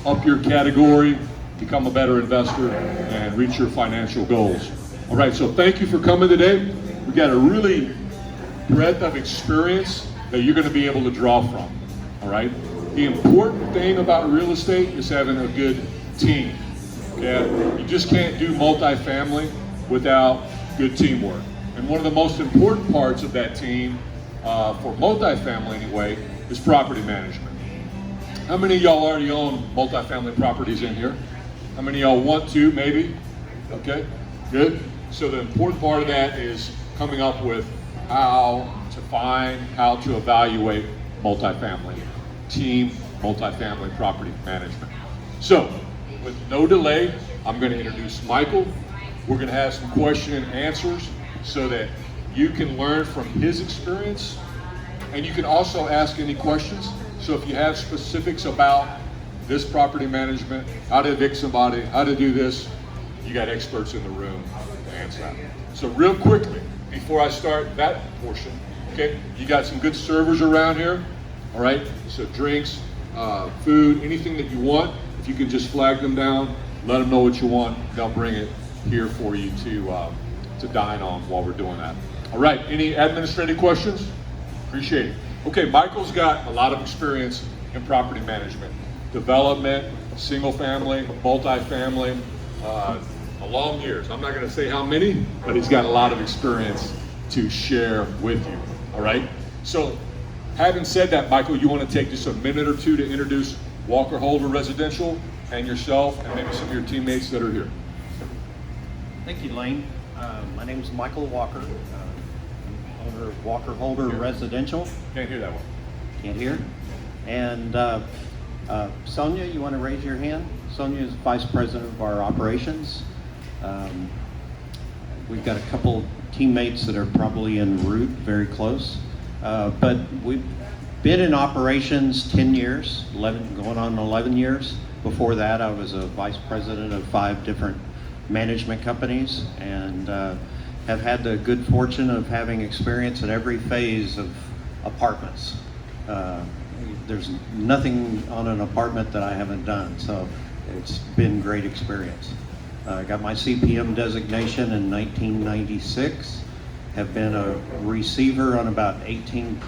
up your category, become a better investor, and reach your financial goals. All right, so thank you for coming today. We got a really breadth of experience that you're going to be able to draw from. All right. The important thing about real estate is having a good team. Yeah, you just can't do multifamily without good teamwork. And one of the most important parts of that team, for multifamily anyway, is property management. How many of y'all already own multifamily properties in here? How many of y'all want to, maybe? Okay, good. So the important part of that is coming up with how to evaluate multifamily, team multifamily property management. So, with no delay, I'm going to introduce Michael. We're going to have some question and answers so that you can learn from his experience, and you can also ask any questions. So if you have specifics about this property management, how to evict somebody, how to do this, you got experts in the room to answer that. So real quickly, before I start that portion, okay, you got some good servers around here, all right? So drinks, food, anything that you want, if you can just flag them down, let them know what you want, they'll bring it here for you to dine on while we're doing that. All right, any administrative questions? Appreciate it. Okay, Michael's got a lot of experience in property management, development, single family, multifamily, long years. I'm not going to say how many, but he's got a lot of experience to share with you. All right. So, having said that, Michael, you want to take just a minute or two to introduce Walker Holder Residential and yourself, and maybe some of your teammates that are here. Thank you, Lane. My name is Michael Walker, owner of Walker Holder Residential. Can't hear that one. Can't hear. And Sonia, you want to raise your hand? Sonia is Vice President of our operations. We've got a couple teammates that are probably en route, very close. But we've been in operations 10 years, 11, going on 11 years. Before that, I was a vice president of 5 different management companies, and have had the good fortune of having experience in every phase of apartments. There's nothing on an apartment that I haven't done, so it's been great experience. I got my CPM designation in 1996, have been a receiver on about 18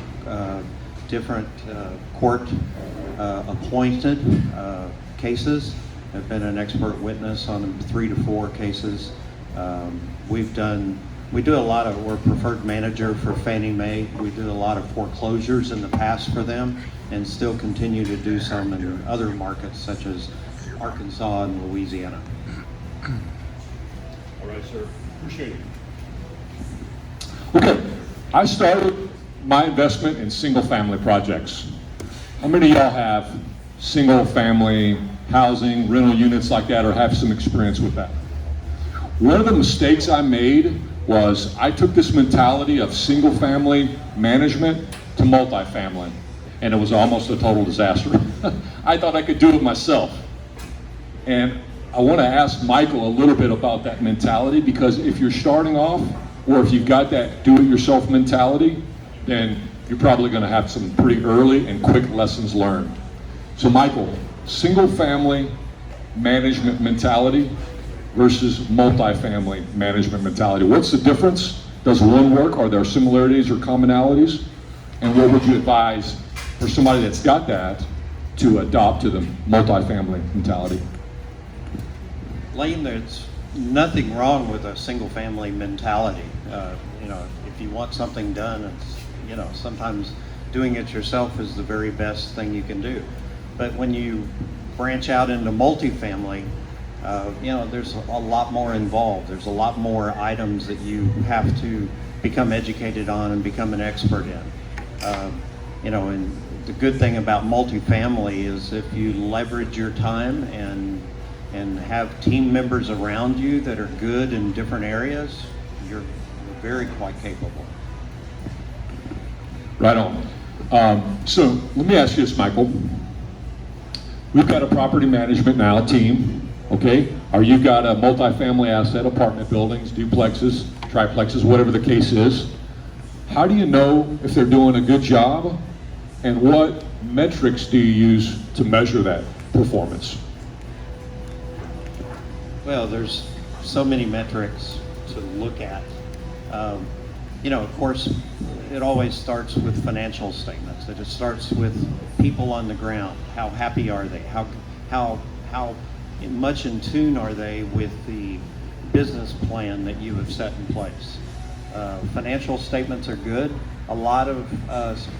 different court appointed cases. I've been an expert witness on 3 to 4 cases. We do a lot of, we're preferred manager for Fannie Mae. We did a lot of foreclosures in the past for them, and still continue to do some in other markets such as Arkansas and Louisiana. All right, sir. Appreciate it. Okay, I started my investment in single-family projects. How many of y'all have single-family housing, rental units like that, or have some experience with that? One of the mistakes I made was I took this mentality of single-family management to multifamily, and it was almost a total disaster. I thought I could do it myself. And I want to ask Michael a little bit about that mentality, because if you're starting off, or if you've got that do-it-yourself mentality, then you're probably going to have some pretty early and quick lessons learned. So Michael, single-family management mentality versus multifamily management mentality. What's the difference? Does one work? Are there similarities or commonalities? And what would you advise for somebody that's got that to adopt to the multifamily mentality? Lane, there's nothing wrong with a single-family mentality. If you want something done, it's, sometimes doing it yourself is the very best thing you can do. But when you branch out into multifamily, there's a lot more involved. There's a lot more items that you have to become educated on and become an expert in. And the good thing about multifamily is if you leverage your time and have team members around you that are good in different areas, you're very quite capable. Right on. So let me ask you this, Michael. We've got a property management now team, okay? Or you've got a multifamily asset, apartment buildings, duplexes, triplexes, whatever the case is. How do you know if they're doing a good job, and what metrics do you use to measure that? performance? Well, there's so many metrics to look at. Of course, it always starts with financial statements. It just starts with people on the ground. How happy are they? How much in tune are they with the business plan that you have set in place? Financial statements are good. A lot of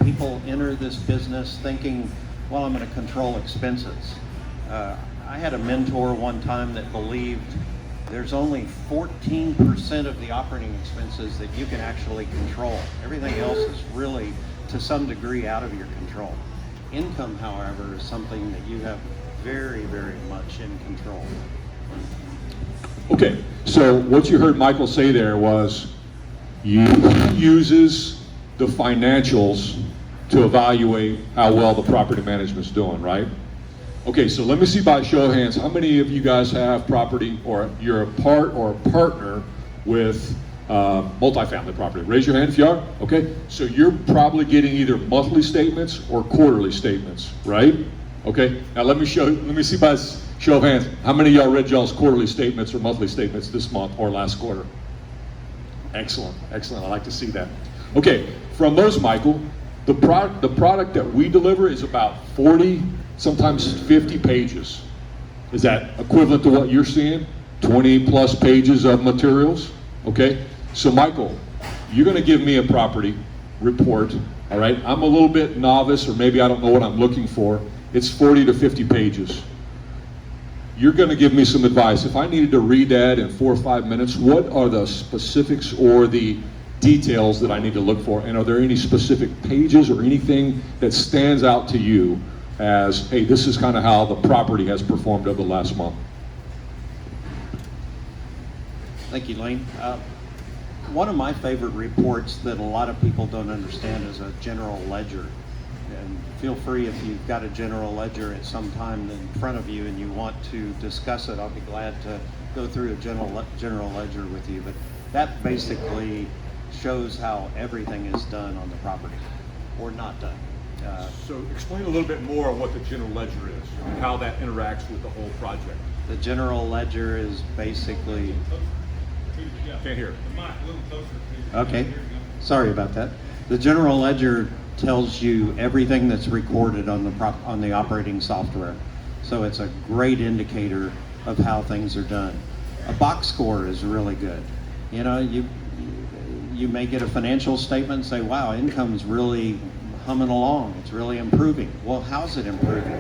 people enter this business thinking, well, I'm going to control expenses. I had a mentor one time that believed there's only 14% of the operating expenses that you can actually control. Everything else is really, to some degree, out of your control. Income, however, is something that you have very, very much in control. Okay, so what you heard Michael say there was he uses the financials to evaluate how well the property management's doing, right? Okay, so let me see by show of hands, how many of you guys have property, or you're a part or a partner with multifamily property? Raise your hand if you are. Okay, so you're probably getting either monthly statements or quarterly statements, right? Okay, now let me see by show of hands, how many of y'all read y'all's quarterly statements or monthly statements this month or last quarter? Excellent, excellent, I like to see that. Okay, from those, Michael, the product that we deliver is about 40, sometimes 50 pages. Is that equivalent to what you're seeing? 20 plus pages of materials? Okay, so Michael, you're gonna give me a property report, all right? I'm a little bit novice, or maybe I don't know what I'm looking for. It's 40 to 50 pages. You're gonna give me some advice. If I needed to read that in 4 or 5 minutes, what are the specifics or the details that I need to look for? And are there any specific pages or anything that stands out to you as, hey, this is kind of how the property has performed over the last month? Thank you, Lane. One of my favorite reports that a lot of people don't understand is a general ledger. And feel free, if you've got a general ledger at some time in front of you and you want to discuss it, I'll be glad to go through a general ledger with you. But that basically shows how everything is done on the property, or not done. So explain a little bit more of what the general ledger is and how that interacts with the whole project. The general ledger is basically... Can't hear. Okay, sorry about that. The general ledger tells you everything that's recorded on the operating software. So it's a great indicator of how things are done. A box score is really good. You know, you may get a financial statement and say, wow, income's really humming along, it's really improving. Well, how's it improving?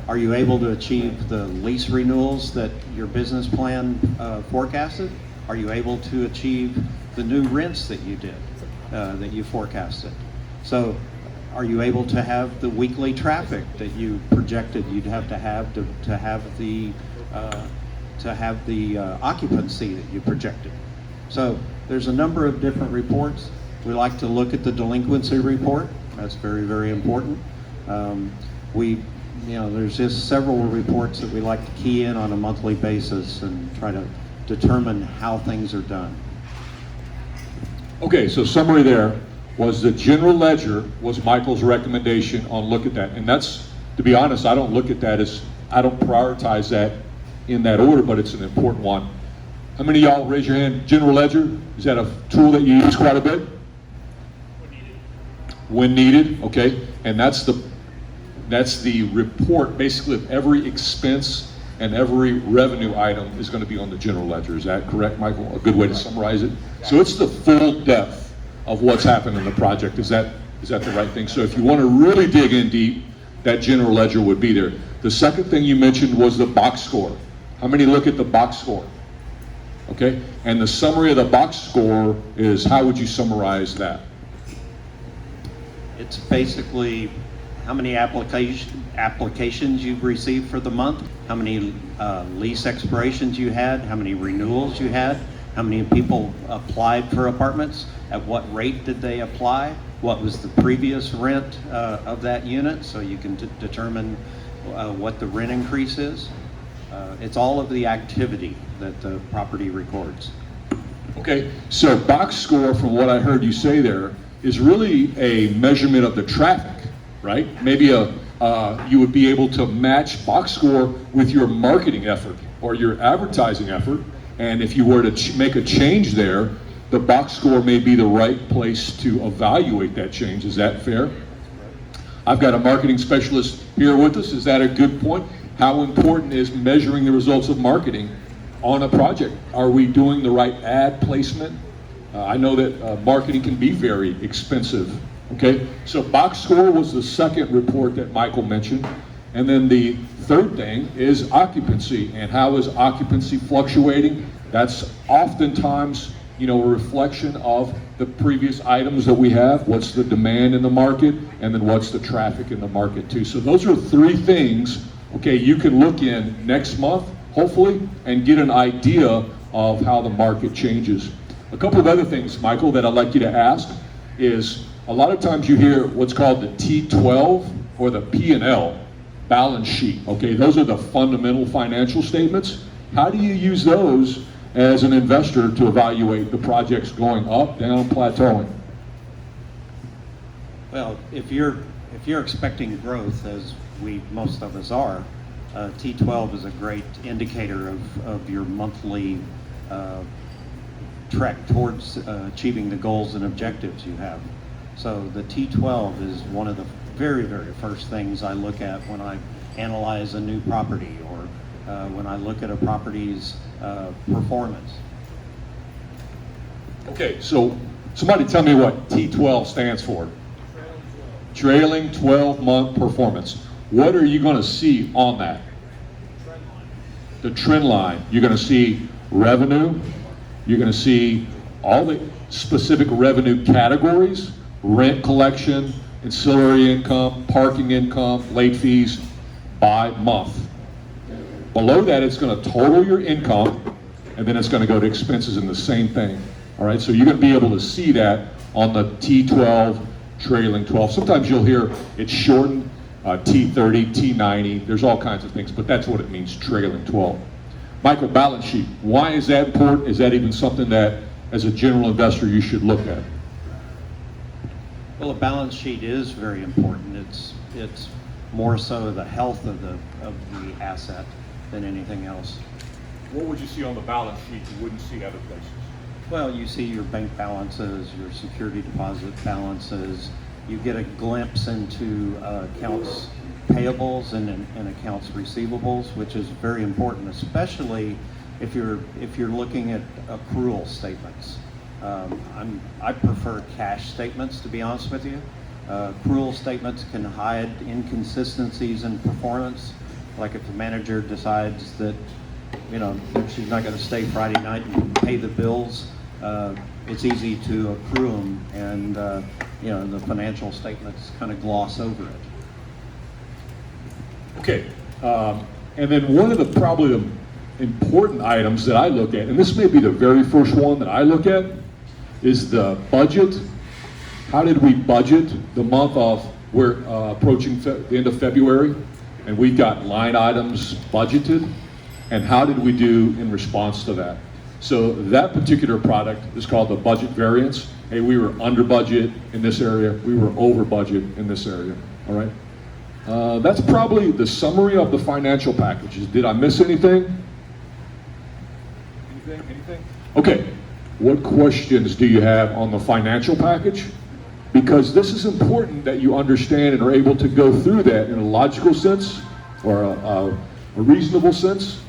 Are you able to achieve the lease renewals that your business plan forecasted? Are you able to achieve the new rents that you did, that you forecasted? So are you able to have the weekly traffic that you projected you'd have to have the occupancy that you projected? So there's a number of different reports. We like to look at the delinquency report. That's very, very important. There's just several reports that we like to key in on a monthly basis and try to determine how things are done. Okay, so summary there was the general ledger was Michael's recommendation on look at that. And that's, to be honest, I don't look at that as, I don't prioritize that in that order, but it's an important one. How many of y'all, raise your hand, general ledger? Is that a tool that you use quite a bit? When needed, okay. And that's the report basically of every expense and every revenue item is going to be on the general ledger. Is that correct, Michael? A good way to summarize it? So it's the full depth of what's happened in the project. Is that the right thing? So if you want to really dig in deep, that general ledger would be there. The second thing you mentioned was the box score. How many look at the box score? Okay, and the summary of the box score is, how would you summarize that? It's basically how many applications you've received for the month, how many lease expirations you had, how many renewals you had, how many people applied for apartments, at what rate did they apply, what was the previous rent of that unit, so you can determine what the rent increase is. It's all of the activity that the property records. Okay, so box score, from what I heard you say there, is really a measurement of the traffic, right? Maybe a you would be able to match box score with your marketing effort or your advertising effort. And if you were to make a change there, the box score may be the right place to evaluate that change. Is that fair? I've got a marketing specialist here with us. Is that a good point? How important is measuring the results of marketing on a project? Are we doing the right ad placement? I know that marketing can be very expensive. Okay, so box score was the second report that Michael mentioned. And then the third thing is occupancy. And how is occupancy fluctuating? That's oftentimes, a reflection of the previous items that we have. What's the demand in the market? And then what's the traffic in the market too? So those are three things, okay, you can look in next month, hopefully, and get an idea of how the market changes. A couple of other things, Michael, that I'd like you to ask is, a lot of times you hear what's called the T12 or the P&L balance sheet. Okay, those are the fundamental financial statements. How do you use those as an investor to evaluate the projects going up, down, plateauing? Well, if you're expecting growth, as most of us are, T12 is a great indicator of your monthly trek towards achieving the goals and objectives you have. So the T12 is one of the very, very first things I look at when I analyze a new property or when I look at a property's performance. Okay, so somebody tell me what T12 stands for. Trailing 12-month performance. What are you going to see on that? The trend line. You're going to see revenue. You're going to see all the specific revenue categories: rent collection, ancillary income, parking income, late fees by month. Below that, it's going to total your income, and then it's going to go to expenses in the same thing. All right, so you're going to be able to see that on the T12, trailing 12. Sometimes you'll hear it's shortened, T30, T90. There's all kinds of things, but that's what it means, trailing 12. Michael, balance sheet. Why is that important? Is that even something that, as a general investor, you should look at? Well, a balance sheet is very important. It's more so the health of the asset than anything else. What would you see on the balance sheet you wouldn't see other places? Well, you see your bank balances, your security deposit balances. You get a glimpse into accounts payables and accounts receivables, which is very important, especially if you're looking at accrual statements. I prefer cash statements, to be honest with you. Accrual statements can hide inconsistencies in performance, like if the manager decides that she's not going to stay Friday night and pay the bills. It's easy to accrue them, and the financial statements kind of gloss over it. Okay, and then one of the probably the important items that I look at, and this may be the very first one that I look at, is the budget. How did we budget the month of, we're approaching the end of February, and we've got line items budgeted, and how did we do in response to that? So that particular product is called the budget variance. Hey, we were under budget in this area, we were over budget in this area, all right? That's probably the summary of the financial packages. Did I miss anything? Anything? Okay, what questions do you have on the financial package? Because this is important that you understand and are able to go through that in a logical sense or a reasonable sense,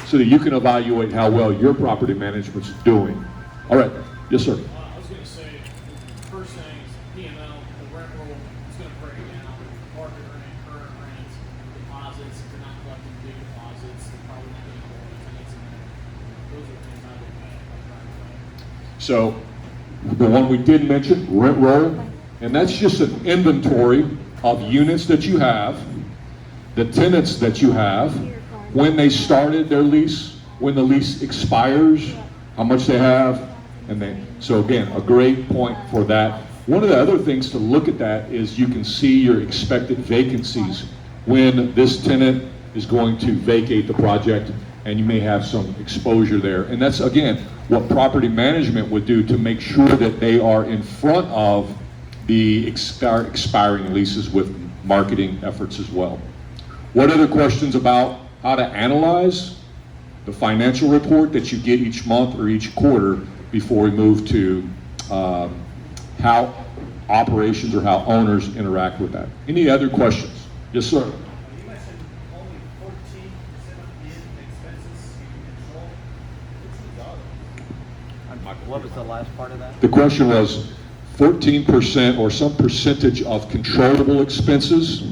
so that you can evaluate how well your property management's doing. All right, yes sir. I was going to say, the first thing is P&L, the rent roll is going to break it down. Market rent, current rent, deposits. If you're not collecting big deposits, they're probably not going to hold tenants in there. Those are things I look at right away. So the one we did mention, rent roll, and that's just an inventory of units that you have, the tenants that you have, when they started their lease, when the lease expires, how much they have, and then, so again, a great point for that. One of the other things to look at that is you can see your expected vacancies when this tenant is going to vacate the project, and you may have some exposure there. And that's, again, what property management would do to make sure that they are in front of the expiring leases with marketing efforts as well. What other questions about how to analyze the financial report that you get each month or each quarter before we move to how operations or how owners interact with that? Any other questions? Yes, sir. You mentioned only 14% of the expenses you control. What was the last part of that? The question was 14% or some percentage of controllable expenses.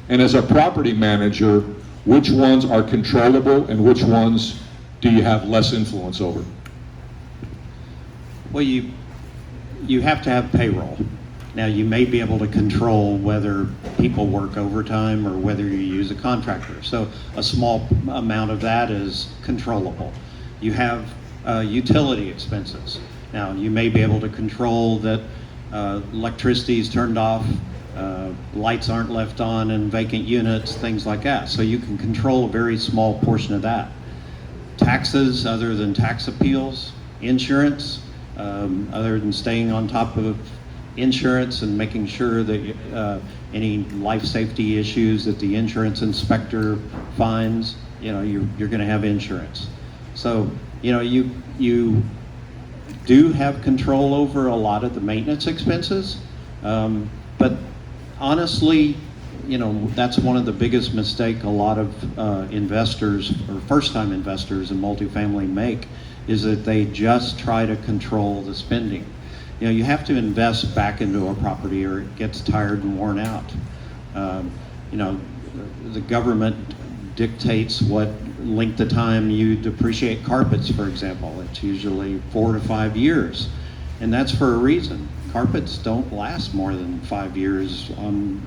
And as a property manager, which ones are controllable and which ones do you have less influence over? Well, you have to have payroll. Now, you may be able to control whether people work overtime or whether you use a contractor. So a small amount of that is controllable. You have utility expenses. Now, you may be able to control that electricity is turned off, lights aren't left on in vacant units, things like that. So you can control a very small portion of that. Taxes, other than tax appeals, insurance, other than staying on top of insurance and making sure that any life safety issues that the insurance inspector finds, you're going to have insurance. So, you do have control over a lot of the maintenance expenses, but honestly, that's one of the biggest mistakes a lot of investors or first-time investors in multifamily make, is that they just try to control the spending. You have to invest back into a property or it gets tired and worn out. The government dictates what length of time you depreciate carpets, for example. It's usually 4 to 5 years, and that's for a reason. Carpets don't last more than 5 years on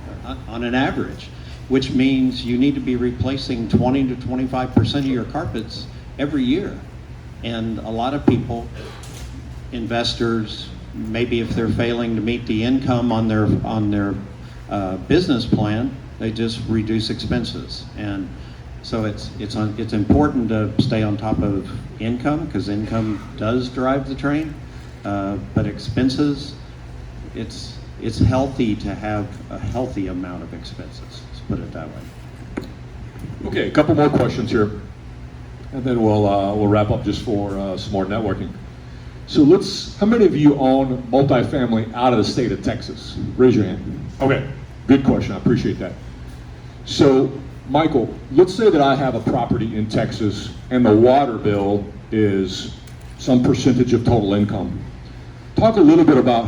an average, which means you need to be replacing 20 to 25% of your carpets every year. And a lot of people, investors, maybe if they're failing to meet the income on their business plan, they just reduce expenses. And so it's important to stay on top of income, because income does drive the train. But expenses, it's healthy to have a healthy amount of expenses. Let's put it that way. Okay, a couple more questions here, and then we'll wrap up just for some more networking. So how many of you own multifamily out of the state of Texas? Raise your hand. Okay, good question, I appreciate that. So, Michael, let's say that I have a property in Texas and the water bill is some percentage of total income. Talk a little bit about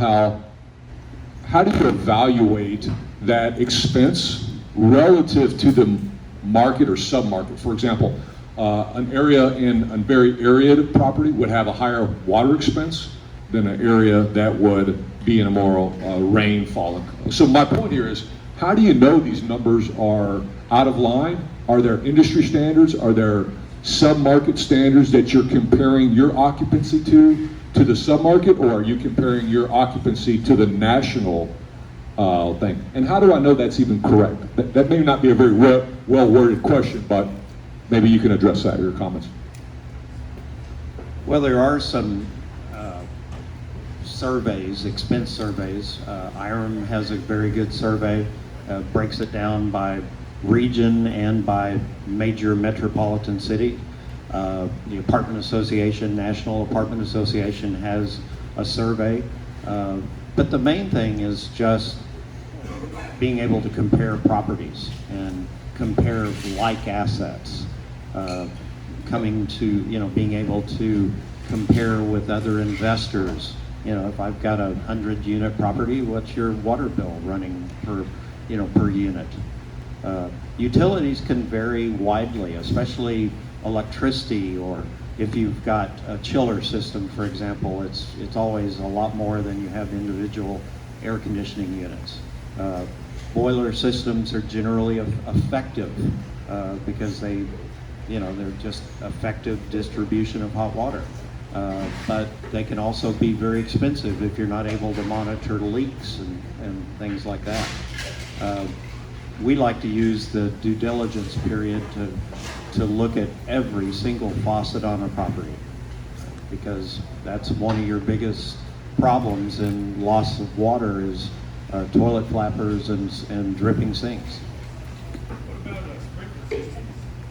how do you evaluate that expense relative to the market or sub-market? For example, an area in a very arid property would have a higher water expense than an area that would be in a more rainfall. So my point here is, how do you know these numbers are out of line? Are there industry standards? Are there sub-market standards that you're comparing your occupancy to the sub-market, or are you comparing your occupancy to the national thing? And how do I know that's even correct? That may not be a very well-worded question, but maybe you can address that in your comments. Well, there are some surveys, expense surveys. IRM has a very good survey, breaks it down by region and by major metropolitan city. The Apartment Association, National Apartment Association, has a survey. But the main thing is just being able to compare properties and compare like assets. Being able to compare with other investors. If I've got a 100-unit property, what's your water bill running per unit? Utilities can vary widely, especially electricity, or if you've got a chiller system, for example, it's always a lot more than you have individual air conditioning units. Boiler systems are generally effective because they're just effective distribution of hot water. But they can also be very expensive if you're not able to monitor leaks and things like that. We like to use the due diligence period to look at every single faucet on a property, because that's one of your biggest problems in loss of water is toilet flappers and dripping sinks. What about a sprinkler system?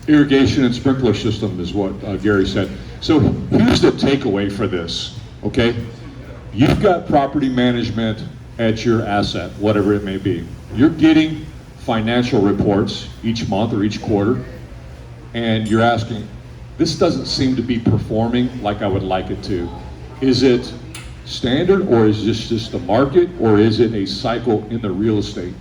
Irrigation and sprinkler system is what Gary said. So here's the takeaway for this, okay? You've got property management at your asset, whatever it may be. You're getting financial reports each month or each quarter, and you're asking, this doesn't seem to be performing like I would like it to. Is it standard, or is this just the market, or is it a cycle in the real estate?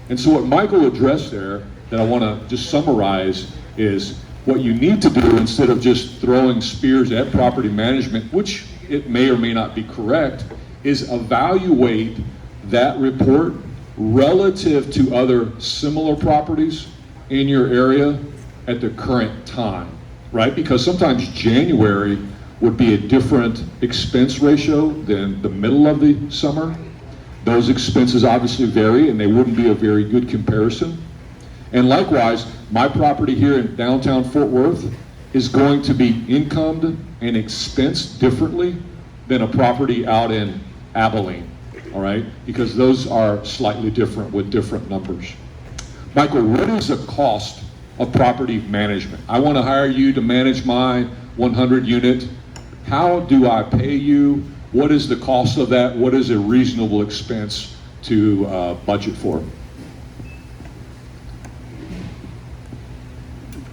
And so what Michael addressed there that I want to just summarize is what you need to do instead of just throwing spears at property management, which it may or may not be correct, is evaluate that report relative to other similar properties in your area at the current time, right? Because sometimes January would be a different expense ratio than the middle of the summer. Those expenses obviously vary, and they wouldn't be a very good comparison. And likewise, my property here in downtown Fort Worth is going to be incomed and expensed differently than a property out in Abilene, all right? Because those are slightly different with different numbers. Michael, what is the cost of property management? I want to hire you to manage my 100 unit. How do I pay you? What is the cost of that? What is a reasonable expense to budget for?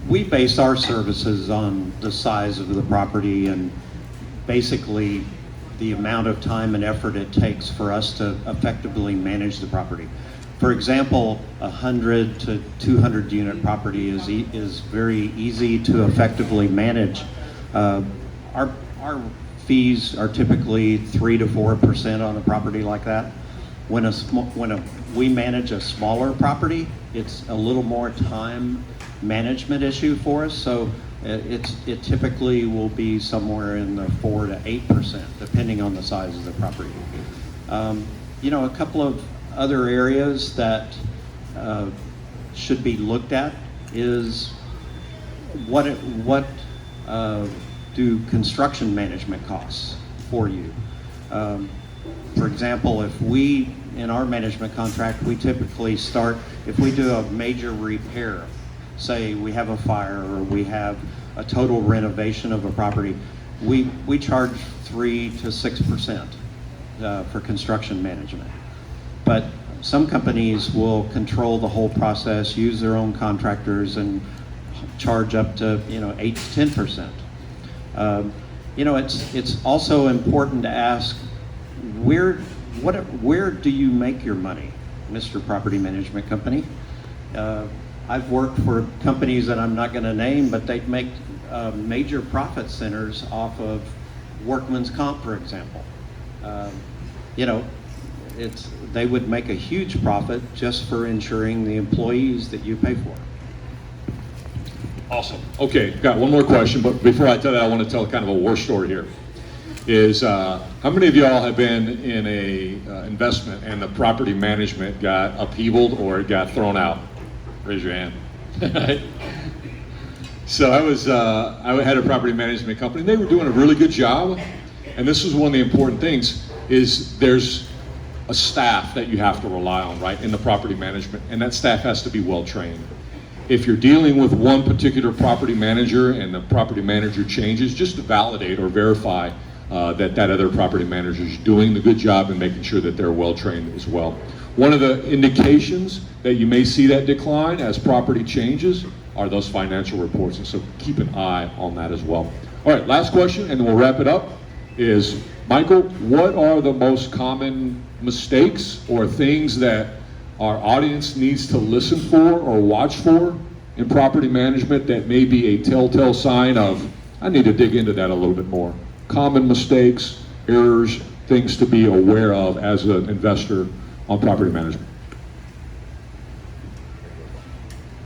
We base our services on the size of the property and basically the amount of time and effort it takes for us to effectively manage the property. For example, a 100 to 200 unit property is very easy to effectively manage. Our fees are typically 3 to 4% on a property like that. When we manage a smaller property, it's a little more time management issue for us. So it typically will be somewhere in the 4 to 8%, depending on the size of the property. A couple of other areas that should be looked at is what do construction management costs for you. For example, in our management contract, we typically start, if we do a major repair, say we have a fire or we have a total renovation of a property, we charge 3 to 6% for construction management. But some companies will control the whole process, use their own contractors, and charge up to 8 to 10%. It's also important to ask where do you make your money, Mr. Property Management Company? I've worked for companies that I'm not going to name, but they make major profit centers off of workman's comp, for example. They would make a huge profit just for insuring the employees that you pay for. Awesome. Okay, got one more question, but before I tell that, I want to tell kind of a war story here. How many of y'all have been in a investment and the property management got upheavaled or it got thrown out? Raise your hand. So I had a property management company. They were doing a really good job, and this is one of the important things, is there's a staff that you have to rely on, right, in the property management, and that staff has to be well trained. If you're dealing with one particular property manager and the property manager changes, just to validate or verify that other property manager is doing the good job and making sure that they're well trained as well. One of the indications that you may see that decline as property changes are those financial reports, and so keep an eye on that as well. All right, last question, and then we'll wrap it up, is Michael, what are the most common mistakes or things that our audience needs to listen for or watch for in property management that may be a telltale sign of, I need to dig into that a little bit more? Common mistakes, errors, things to be aware of as an investor on property management.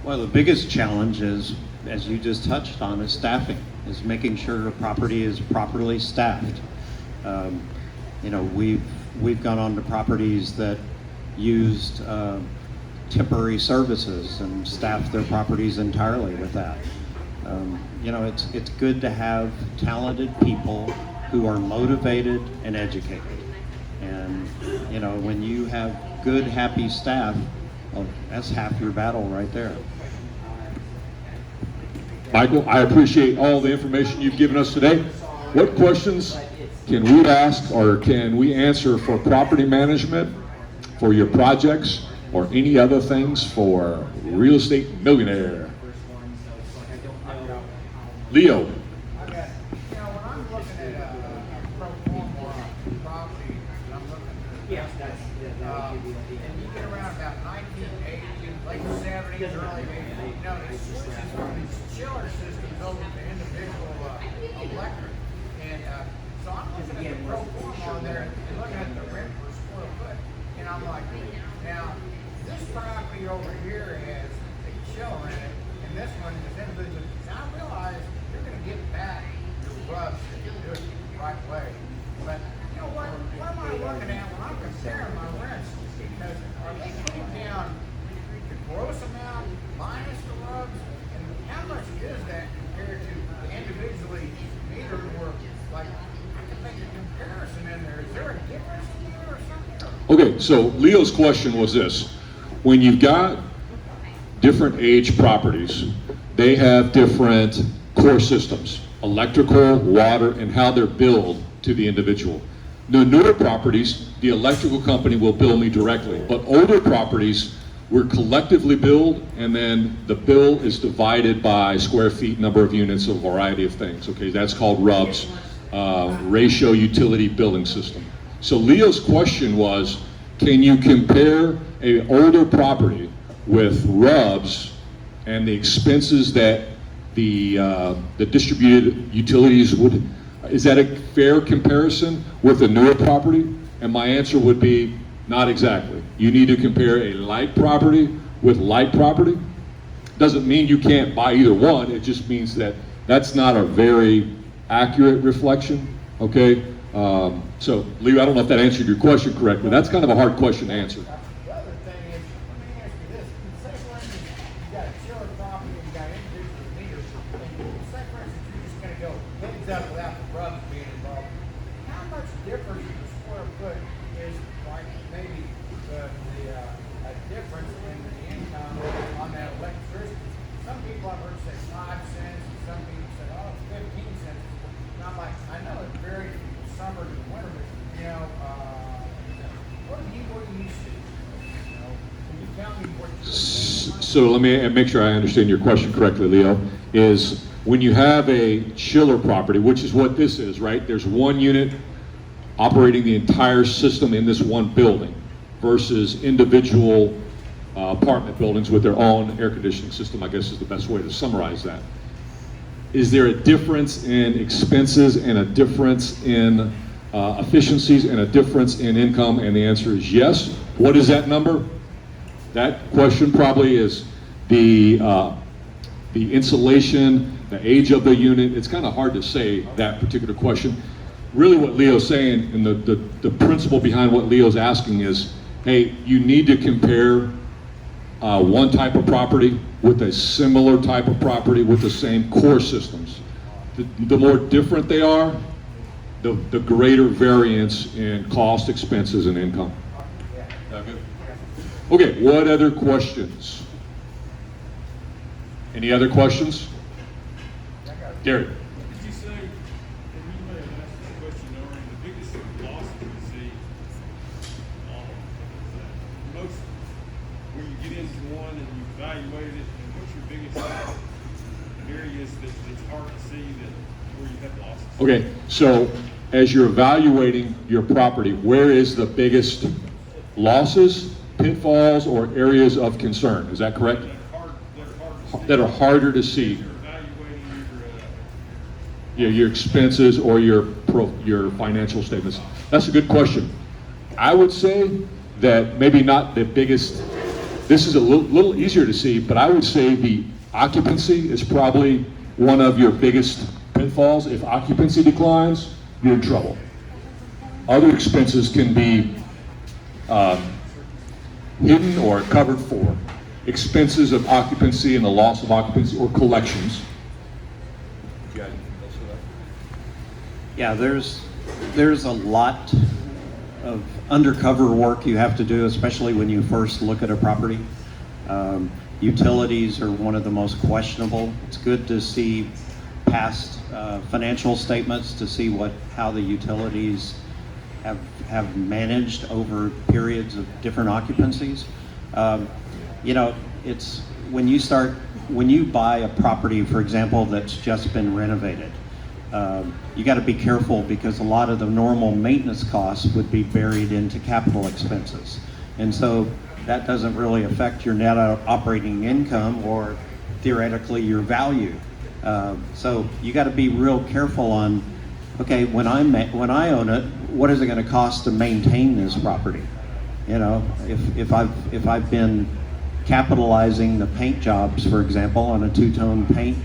Well, the biggest challenge is, as you just touched on, is staffing, is making sure a property is properly staffed. We've gone on to properties that used temporary services and staffed their properties entirely with that. It's good to have talented people who are motivated and educated. And You know, when you have good, happy staff, well, that's half your battle right there. Michael, I appreciate all the information you've given us today. What questions can we ask or can we answer for property management, for your projects, or any other things for Real Estate Millionaire? Leo. I got, you know, when I'm looking at a pro forma property, and I'm looking at and you get around about 1980, late 70s, early 80s, you know, it switches from these chiller systems over to individual electric. And so I'm looking at the pro forma on there and looking at the rent per square foot, and I'm like, now, this property over here has a chiller in it, and this one is individual. Now I realize you're going to get back your rubs if you do it the right way. But you know what am I looking at when I'm comparing my rents? Because are they putting down the gross amount minus the rubs? And how much is that compared to individually metered work? Like, I can make a comparison in there. Is there a difference in there or something? Okay, so Leo's question was this. When you've got different age properties, they have different core systems, electrical, water, and how they're billed to the individual. The newer properties, the electrical company will bill me directly, but older properties, we're collectively billed, and then the bill is divided by square feet, number of units, a variety of things. Okay, that's called RUBS, ratio utility billing system. So Leo's question was, can you compare an older property with RUBS and the expenses that the distributed utilities would, is that a fair comparison with a newer property? And my answer would be, not exactly. You need to compare a light property with light property. Doesn't mean you can't buy either one, it just means that that's not a very accurate reflection, okay? So, Leo, I don't know if that answered your question correctly. That's kind of a hard question to answer. The other thing is, let me ask you this. Say for instance, you got a chiller property and you got individual meters, and say for instance, you're just gonna go heads up without the rubs being involved. How much difference in the square foot is like maybe a difference in the income on that electricity? Some people I've heard say 5 cents, and some people say, oh, 15 cents. And I'm like, I know it's very summer to winter, but you know, what do you see? You know, can you tell me what you see? So let me make sure I understand your question correctly, Leo, is when you have a chiller property, which is what this is, right? There's one unit operating the entire system in this one building versus individual apartment buildings with their own air conditioning system, I guess is the best way to summarize that. Is there a difference in expenses and a difference in efficiencies and a difference in income? And the answer is yes. What is that number? That question probably is the insulation, the age of the unit. It's kind of hard to say that particular question. Really what Leo's saying, and the principle behind what Leo's asking is, hey, you need to compare one type of property with a similar type of property with the same core systems. The more different they are, the greater variance in cost, expenses, and income. Okay, what other questions? Any other questions? Gary. Did you say, and you may have asked this question earlier, the biggest loss that you see, most, when you get into one and you evaluate it, and what's your biggest areas that's hard to see that where you have losses? Okay, so as you're evaluating your property, where is the biggest losses, pitfalls, or areas of concern? Is that correct? That are harder to see. You're evaluating Your expenses or your financial statements. That's a good question. I would say that maybe not the biggest, this is a little easier to see, but I would say the occupancy is probably one of your biggest pitfalls. If occupancy declines, you're in trouble. Other expenses can be hidden or covered for. Expenses of occupancy and the loss of occupancy or collections. Yeah, there's a lot of undercover work you have to do, especially when you first look at a property. Utilities are one of the most questionable. It's good to see past financial statements to see how the utilities have managed over periods of different occupancies. You know, it's when you buy a property, for example, that's just been renovated, you got to be careful because a lot of the normal maintenance costs would be buried into capital expenses. And so that doesn't really affect your net operating income or theoretically your value. So you got to be real careful on, okay, when I own it, what is it going to cost to maintain this property? You know, if I've been capitalizing the paint jobs, for example, on a two-tone paint,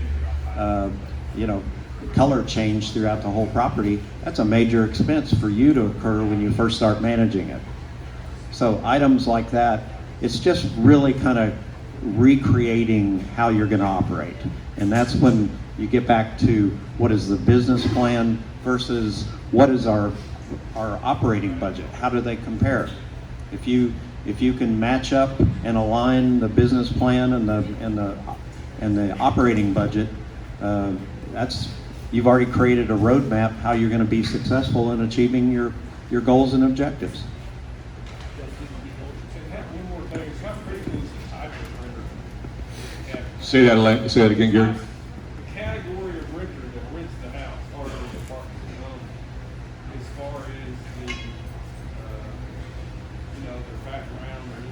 you know, color change throughout the whole property, that's a major expense for you to occur when you first start managing it. So items like that, it's just really kind of recreating how you're going to operate. And that's when you get back to what is the business plan versus what is our operating budget. How do they compare? If you can match up and align the business plan and the operating budget, you've already created a roadmap how you're going to be successful in achieving your goals and objectives. One more thing, how critical is the type of renter? Say that again, Gary. The category of renter that rents the house or the apartment, as far as the, their background, their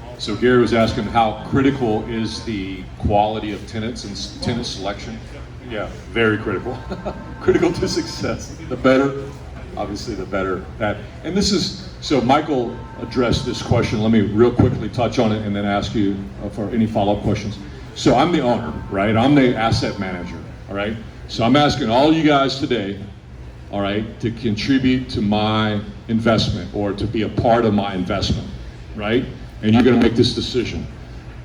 income. So Gary was asking how critical is the quality of tenants and tenant selection? Yeah, very critical. Critical to success. The better, obviously the better that. And this is, so Michael addressed this question. Let me real quickly touch on it and then ask you for any follow-up questions. So I'm the owner, right? I'm the asset manager, all right? So I'm asking all you guys today, all right, to contribute to my investment or to be a part of my investment, right? And you're gonna make this decision.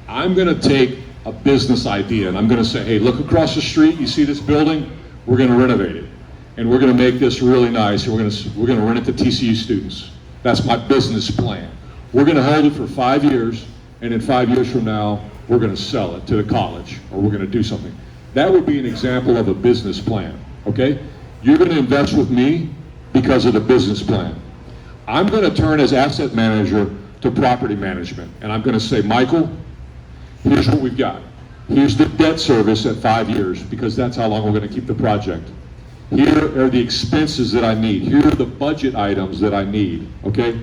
I'm gonna take a business idea and I'm gonna say, hey, look across the street, you see this building? We're gonna renovate it. And we're gonna make this really nice and we're gonna rent it to TCU students. That's my business plan. We're gonna hold it for 5 years and in 5 years from now, we're gonna sell it to the college or we're gonna do something. That would be an example of a business plan, okay? You're gonna invest with me because of the business plan. I'm gonna turn as asset manager to property management and I'm gonna say, Michael, here's what we've got. Here's the debt service at 5 years because that's how long we're gonna keep the project. Here are the expenses that I need. Here are the budget items that I need, okay?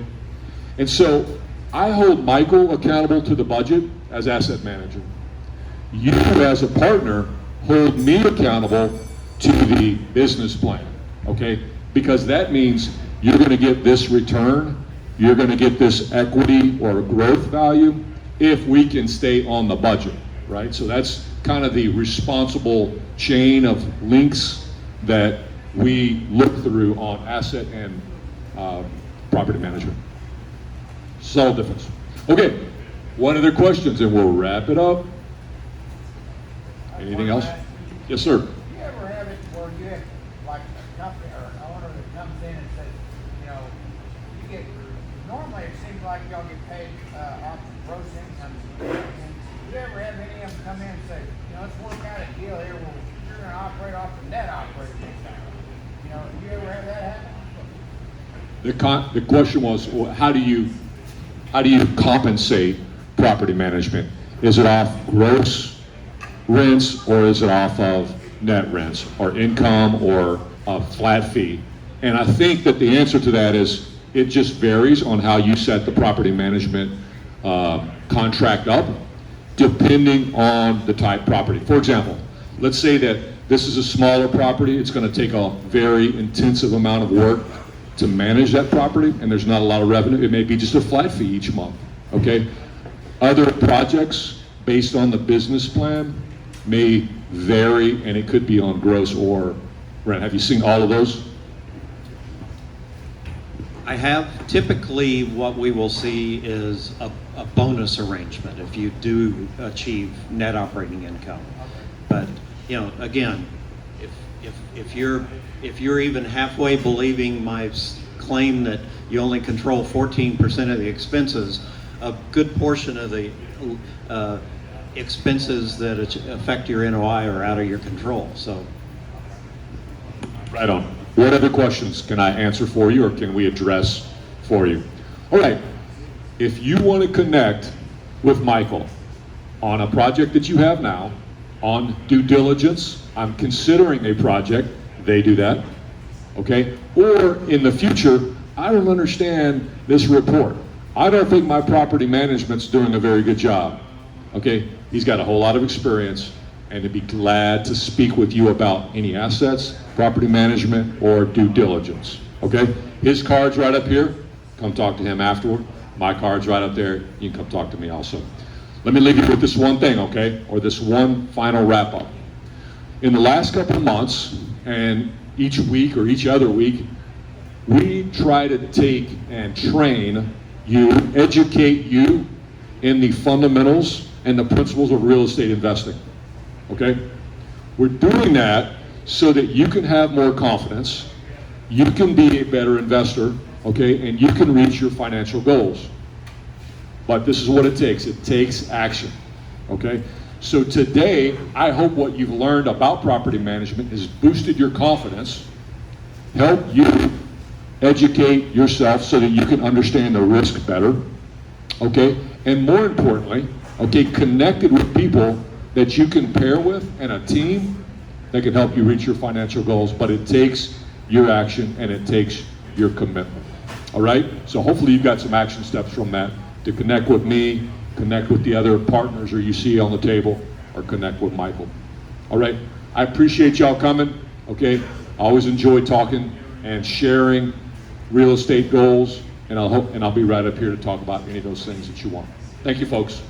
And so I hold Michael accountable to the budget as asset manager. You as a partner hold me accountable to the business plan, okay? Because that means you're gonna get this return, you're gonna get this equity or growth value if we can stay on the budget, right? So that's kind of the responsible chain of links that we look through on asset and property management. Subtle difference. Okay, one other questions and we'll wrap it up. Anything else? Yes, sir. Do you ever have it where you have like a company or an owner that comes in and says, you get, normally it seems like y'all get paid off gross income. Do you ever have any of them come in and say, let's work out a deal here where you're going to operate off the net operating income? Do you ever have that happen? The question was, how do you compensate property management? Is it off gross rents or is it off of net rents or income or a flat fee? And I think that the answer to that is it just varies on how you set the property management contract up depending on the type property. For example, let's say that this is a smaller property. It's going to take a very intensive amount of work to manage that property and there's not a lot of revenue. It may be just a flat fee each month, okay? Other projects based on the business plan may vary and it could be on gross or rent. Have you seen all of those? I have. Typically what we will see is a bonus arrangement if you do achieve net operating income. But again, if you're even halfway believing my claim that you only control 14% of the expenses, a good portion of the expenses that affect your NOI are out of your control. So, Right on. What other questions can I answer for you, or can we address for you? All right. If you want to connect with Michael on a project that you have now, on due diligence, I'm considering a project, they do that, okay? Or in the future, I don't understand this report. I don't think my property management's doing a very good job, okay? He's got a whole lot of experience, and he'd be glad to speak with you about any assets, property management, or due diligence, okay? His card's right up here. Come talk to him afterward. My card's right up there. You can come talk to me also. Let me leave you with this one thing, okay? Or this one final wrap up. In the last couple of months, and each week or each other week, we try to take and train you, educate you in the fundamentals and the principles of real estate investing, okay? We're doing that so that you can have more confidence, you can be a better investor, okay, and you can reach your financial goals. But this is what it takes. It takes action, okay? So today, I hope what you've learned about property management has boosted your confidence, helped you educate yourself so that you can understand the risk better, okay? And more importantly, okay, connected with people that you can pair with and a team that can help you reach your financial goals. But it takes your action and it takes your commitment, all right? So hopefully you've got some action steps from that to connect with me, connect with the other partners or you see on the table, or connect with Michael. All right, I appreciate y'all coming, okay? I always enjoy talking and sharing real estate goals, and I'll be right up here to talk about any of those things that you want. Thank you, folks.